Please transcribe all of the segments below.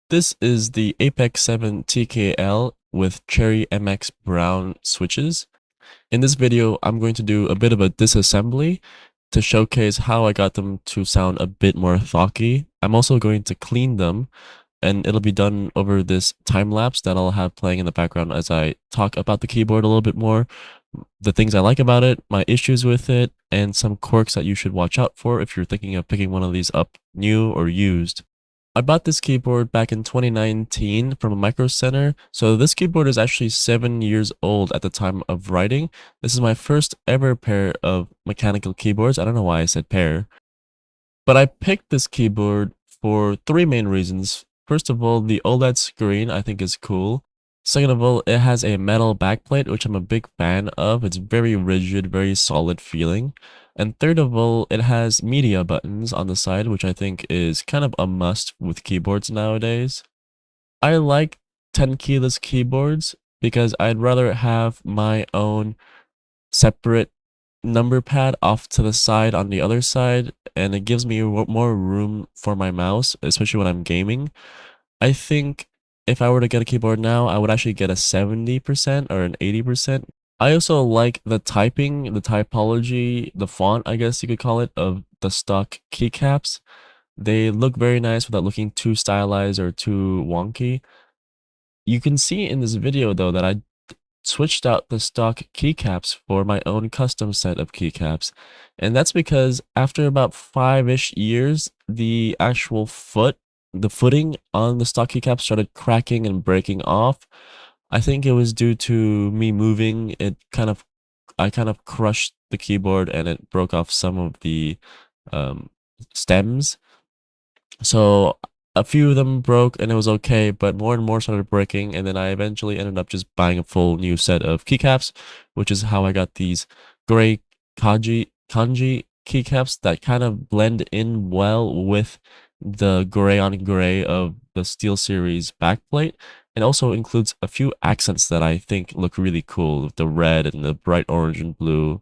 This is the Apex 7 TKL with Cherry MX Brown switches. In this video, I'm going to do a bit of a disassembly to showcase how I got them to sound a bit more thocky. I'm also going to clean them, and it'll be done over this time lapse that I'll have playing in the background as I talk about the keyboard a little bit more, the things I like about it, my issues with it, and some quirks that you should watch out for if you're thinking of picking one of these up new or used. I bought this keyboard back in 2019 from a Micro Center, so this keyboard is actually 7 years old at the time of writing. This is my first ever pair of mechanical keyboards. I don't know why I said pair, but I picked this keyboard for three main reasons. First of all, the OLED screen I think is cool. Second of all, it has a metal backplate, which I'm a big fan of. It's very rigid, very solid feeling. And third of all, it has media buttons on the side, which I think is kind of a must with keyboards nowadays. I like 10 keyless keyboards because I'd rather have my own separate number pad off to the side on the other side, and it gives me more room for my mouse, especially when I'm gaming. I think if I were to get a keyboard now, I would actually get a 70% or an 80%. I also like the typing, the typology, the font, I guess you could call it, of the stock keycaps. They look very nice without looking too stylized or too wonky. You can see in this video though that I switched out the stock keycaps for my own custom set of keycaps. And that's because after about 5-ish years, the actual the footing on the stock keycaps started cracking and breaking off. I think it was due to me moving. I kind of crushed the keyboard and it broke off some of the um, stems. So a few of them broke and it was okay, but more and more started breaking, and then I eventually ended up just buying a full new set of keycaps, which is how I got these gray kanji keycaps that kind of blend in well with the gray on gray of the Steelseries backplate, and also includes a few accents that I think look really cool, the red and the bright orange and blue.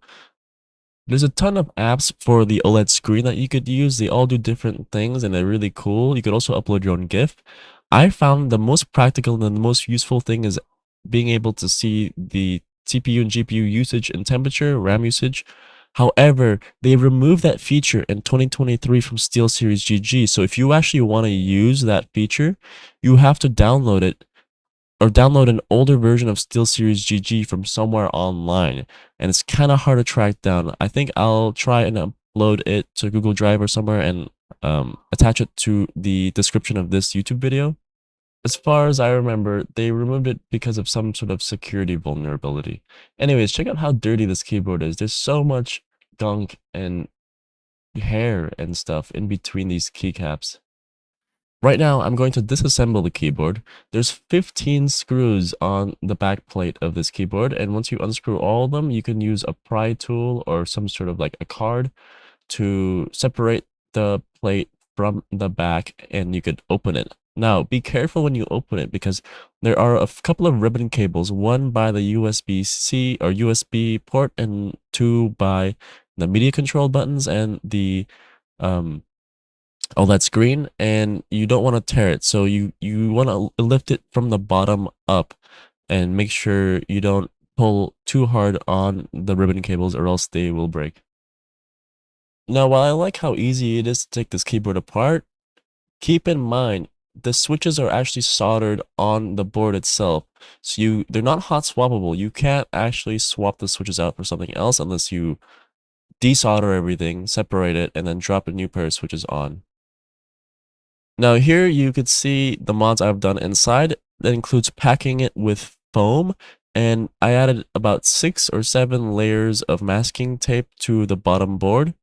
There's a ton of apps for the OLED screen that you could use. They all do different things and they're really cool. You could also upload your own GIF. I found the most practical and the most useful thing is being able to see the CPU and GPU usage and temperature, RAM usage. However, they removed that feature in 2023 from SteelSeries GG. So if you actually want to use that feature, you have to download it or download an older version of SteelSeries GG from somewhere online, and it's kind of hard to track down. I think I'll try and upload it to Google Drive or somewhere and attach it to the description of this YouTube video. As far as I remember, they removed it because of some sort of security vulnerability. Anyways, check out how dirty this keyboard is. There's so much gunk and hair and stuff in between these keycaps. Right now, I'm going to disassemble the keyboard. There's 15 screws on the back plate of this keyboard, and once you unscrew all of them, you can use a pry tool or some sort of like a card to separate the plate from the back, and you could open it. Now, be careful when you open it because there are a couple of ribbon cables, one by the USB-C or USB port, and two by the media control buttons and the OLED screen, and you don't want to tear it. So you want to lift it from the bottom up and make sure you don't pull too hard on the ribbon cables or else they will break. Now, while I like how easy it is to take this keyboard apart, keep in mind the switches are actually soldered on the board itself. So they're not hot swappable. You can't actually swap the switches out for something else unless you desolder everything, separate it, and then drop a new pair of switches on. Now here you could see the mods I've done inside. That includes packing it with foam, and I added about 6 or 7 layers of masking tape to the bottom board.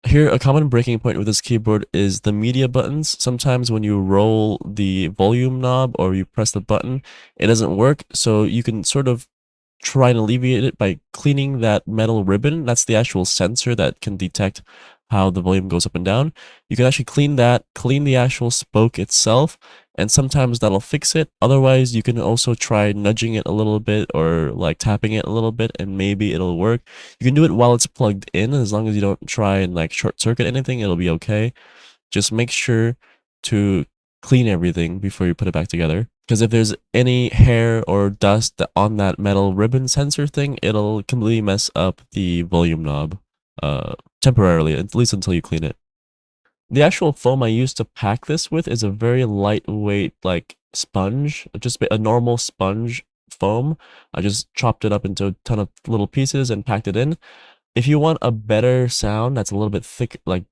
Here, a common breaking point with this keyboard is the media buttons. Sometimes when you roll the volume knob or you press the button, it doesn't work, so you can sort of try and alleviate it by cleaning that metal ribbon. That's the actual sensor that can detect how the volume goes up and down. You can actually clean that, clean the actual spoke itself, and sometimes that'll fix it. Otherwise, you can also try nudging it a little bit or like tapping it a little bit and maybe it'll work. You can do it while it's plugged in. As long as you don't try and like short circuit anything, it'll be okay. Just make sure to clean everything before you put it back together. Because if there's any hair or dust on that metal ribbon sensor thing, it'll completely mess up the volume knob temporarily, at least until you clean it. The actual foam I used to pack this with is a very lightweight, like, sponge, just a normal sponge foam. I just chopped it up into a ton of little pieces and packed it in. If you want a better sound that's a little bit thick, like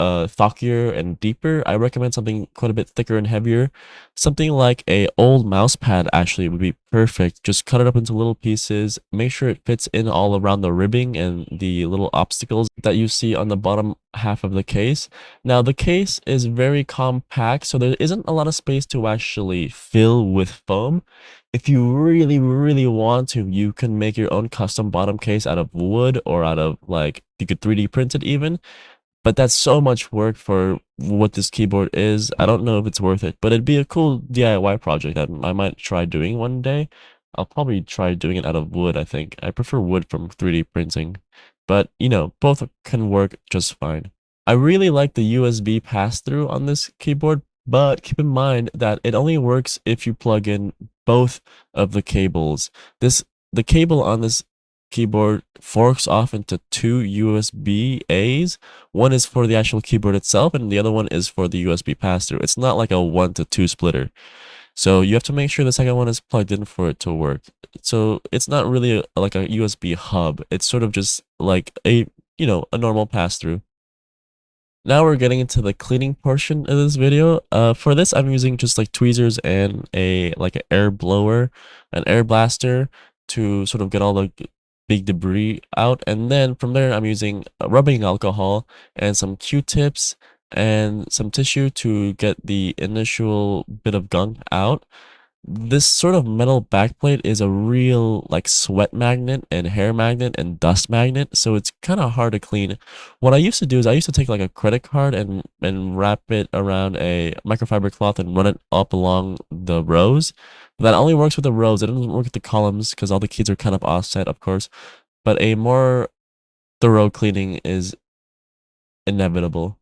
thockier and deeper, I recommend something quite a bit thicker and heavier. Something like a old mouse pad actually would be perfect. Just cut it up into little pieces, make sure it fits in all around the ribbing and the little obstacles that you see on the bottom half of the case. Now the case is very compact, so there isn't a lot of space to actually fill with foam. If you really want to, you can make your own custom bottom case out of wood, or out of, like, you could 3D print it even. But that's so much work for what this keyboard is. I don't know if it's worth it, but it'd be a cool DIY project that I might try doing one day. I'll probably try doing it out of wood, I think. I prefer wood from 3D printing, but you know, both can work just fine. I really like the USB pass-through on this keyboard, but keep in mind that it only works if you plug in both of the cables. The cable on this keyboard forks off into two USB A's. One is for the actual keyboard itself, and the other one is for the USB pass-through. It's not like a 1-to-2 splitter. So you have to make sure the second one is plugged in for it to work. So it's not really like a USB hub. It's sort of just like a, you know, a normal pass-through. Now we're getting into the cleaning portion of this video. For this, I'm using just like tweezers and like an air blower, an air blaster, to sort of get all the big debris out. And then from there, I'm using rubbing alcohol and some Q-tips and some tissue to get the initial bit of gunk out. This sort of metal backplate is a real, like, sweat magnet and hair magnet and dust magnet, so it's kind of hard to clean. What I used to do is I used to take like a credit card and wrap it around a microfiber cloth and run it up along the rows. That only works with the rows. It doesn't work with the columns because all the keys are kind of offset, of course. But a more thorough cleaning is inevitable.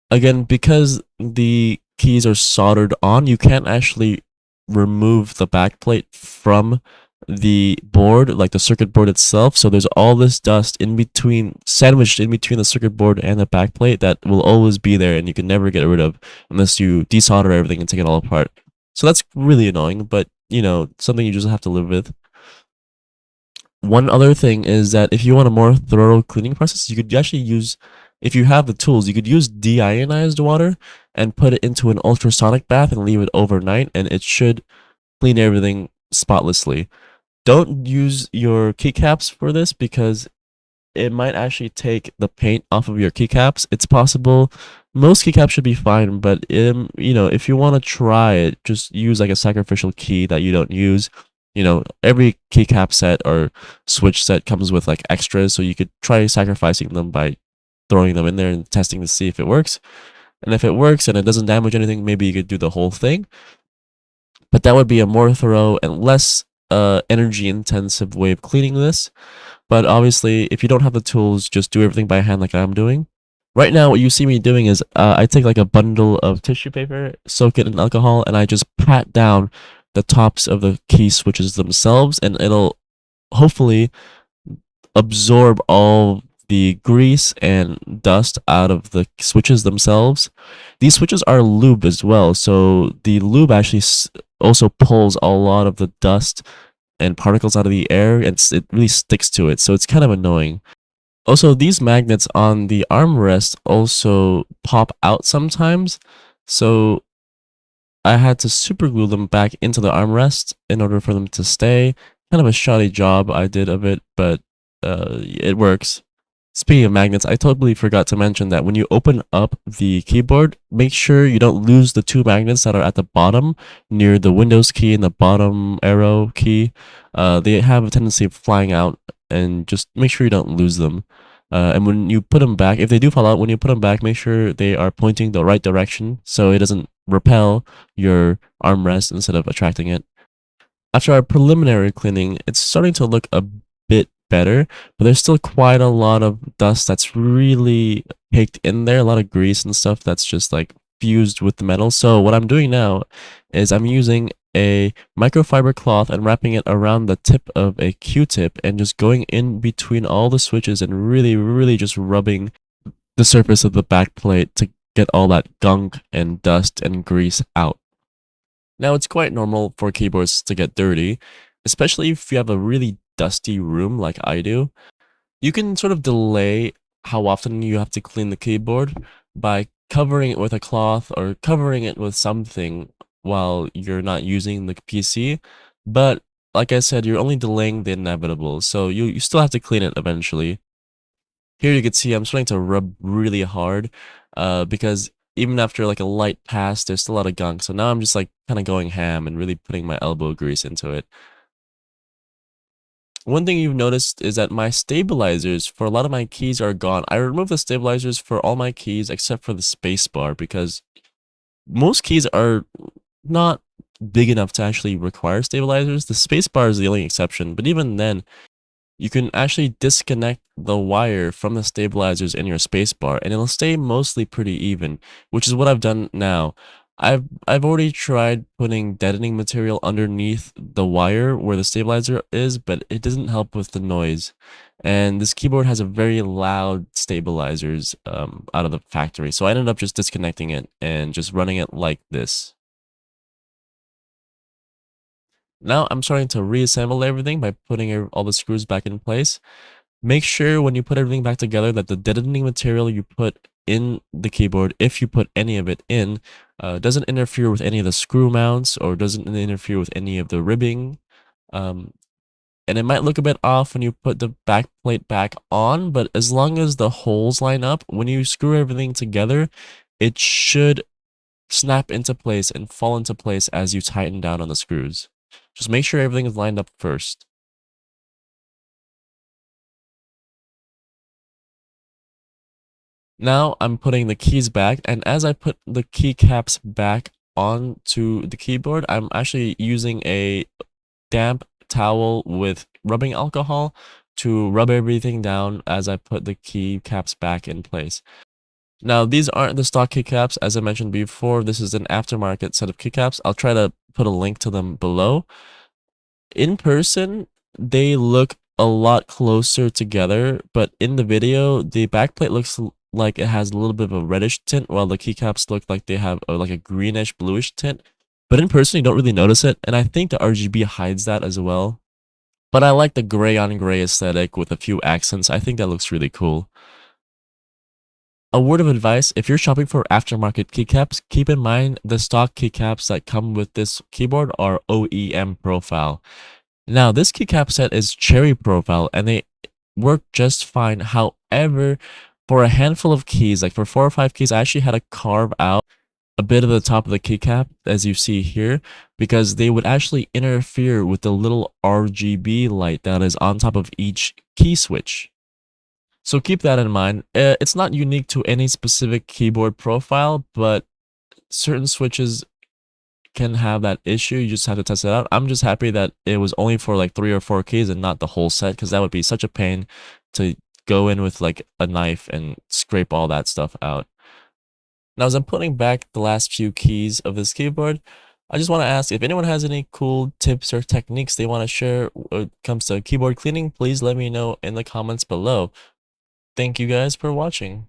Again, because the keys are soldered on, you can't actually remove the backplate from the board, like the circuit board itself. So there's all this dust in between, sandwiched in between the circuit board and the backplate, that will always be there and you can never get rid of unless you desolder everything and take it all apart. So that's really annoying, but you know, something you just have to live with. One other thing is that if you want a more thorough cleaning process, you could actually use, if you have the tools, you could use deionized water and put it into an ultrasonic bath and leave it overnight, and it should clean everything spotlessly. Don't use your keycaps for this because it might actually take the paint off of your keycaps. It's possible. Most keycaps should be fine, but you know, if you want to try it, just use like a sacrificial key that you don't use. You know, every keycap set or switch set comes with like extras, so you could try sacrificing them by throwing them in there and testing to see if it works. And if it works and it doesn't damage anything, maybe you could do the whole thing. But that would be a more thorough and less energy intensive way of cleaning this. But obviously, if you don't have the tools, just do everything by hand like I'm doing. Right now, what you see me doing is I take like a bundle of tissue paper, soak it in alcohol, and I just pat down the tops of the key switches themselves, and it'll hopefully absorb all the grease and dust out of the switches themselves. These switches are lube as well, so the lube actually also pulls a lot of the dust and particles out of the air, and it really sticks to it, so it's kind of annoying. Also, these magnets on the armrest also pop out sometimes, so I had to super glue them back into the armrest in order for them to stay. Kind of a shoddy job I did of it, but it works. Speaking of magnets, I totally forgot to mention that when you open up the keyboard, make sure you don't lose the two magnets that are at the bottom near the Windows key and the bottom arrow key. They have a tendency of flying out, and just make sure you don't lose them. And when you put them back, if they do fall out, when you put them back, make sure they are pointing the right direction so it doesn't repel your armrest instead of attracting it. After our preliminary cleaning, it's starting to look a bit better, but there's still quite a lot of dust that's really caked in there, a lot of grease and stuff that's just like fused with the metal. So what I'm doing now is I'm using a microfiber cloth and wrapping it around the tip of a Q-tip and just going in between all the switches and really just rubbing the surface of the back plate to get all that gunk and dust and grease out. Now, it's quite normal for keyboards to get dirty, especially if you have a really dusty room like I do. You can sort of delay how often you have to clean the keyboard by covering it with a cloth or covering it with something while you're not using the PC. But like I said, you're only delaying the inevitable, so you still have to clean it eventually. Here you can see I'm starting to rub really hard because even after like a light pass, there's still a lot of gunk. So now I'm just like kind of going ham and really putting my elbow grease into it. One thing you've noticed is that my stabilizers for a lot of my keys are gone. I removed the stabilizers for all my keys except for the spacebar because most keys are not big enough to actually require stabilizers. The spacebar is the only exception, but even then, you can actually disconnect the wire from the stabilizers in your spacebar and it'll stay mostly pretty even, which is what I've done now. I've already tried putting deadening material underneath the wire where the stabilizer is, but it doesn't help with the noise. And this keyboard has a very loud stabilizers out of the factory, so I ended up just disconnecting it and just running it like this. Now I'm starting to reassemble everything by putting all the screws back in place. Make sure when you put everything back together that the deadening material you put in the keyboard, if you put any of it in, doesn't interfere with any of the screw mounts or doesn't interfere with any of the ribbing. Um, and it might look a bit off when you put the back plate back on, but as long as the holes line up, when you screw everything together, it should snap into place and fall into place as you tighten down on the screws. Just make sure everything is lined up first. Now I'm putting the keys back, and as I put the keycaps back onto the keyboard, I'm actually using a damp towel with rubbing alcohol to rub everything down as I put the keycaps back in place. Now, these aren't the stock keycaps. As I mentioned before, this is an aftermarket set of keycaps. I'll try to put a link to them below. In person, they look a lot closer together, but in the video, the backplate looks like it has a little bit of a reddish tint, while the keycaps look like they have like a greenish bluish tint. But in person, you don't really notice it, and I think the RGB hides that as well. But I like the gray on gray aesthetic with a few accents. I think that looks really cool. A word of advice, if you're shopping for aftermarket keycaps, keep in mind the stock keycaps that come with this keyboard are OEM profile. Now, this keycap set is cherry profile and they work just fine. However, for a handful of keys, like for 4 or 5 keys, I actually had to carve out a bit of the top of the keycap, as you see here, because they would actually interfere with the little RGB light that is on top of each key switch. So keep that in mind. It's not unique to any specific keyboard profile, but certain switches can have that issue. You just have to test it out. I'm just happy that it was only for like 3 or 4 keys and not the whole set, because that would be such a pain to go in with like a knife and scrape all that stuff out. Now, as I'm putting back the last few keys of this keyboard, I just want to ask if anyone has any cool tips or techniques they want to share when it comes to keyboard cleaning, please let me know in the comments below. Thank you guys for watching.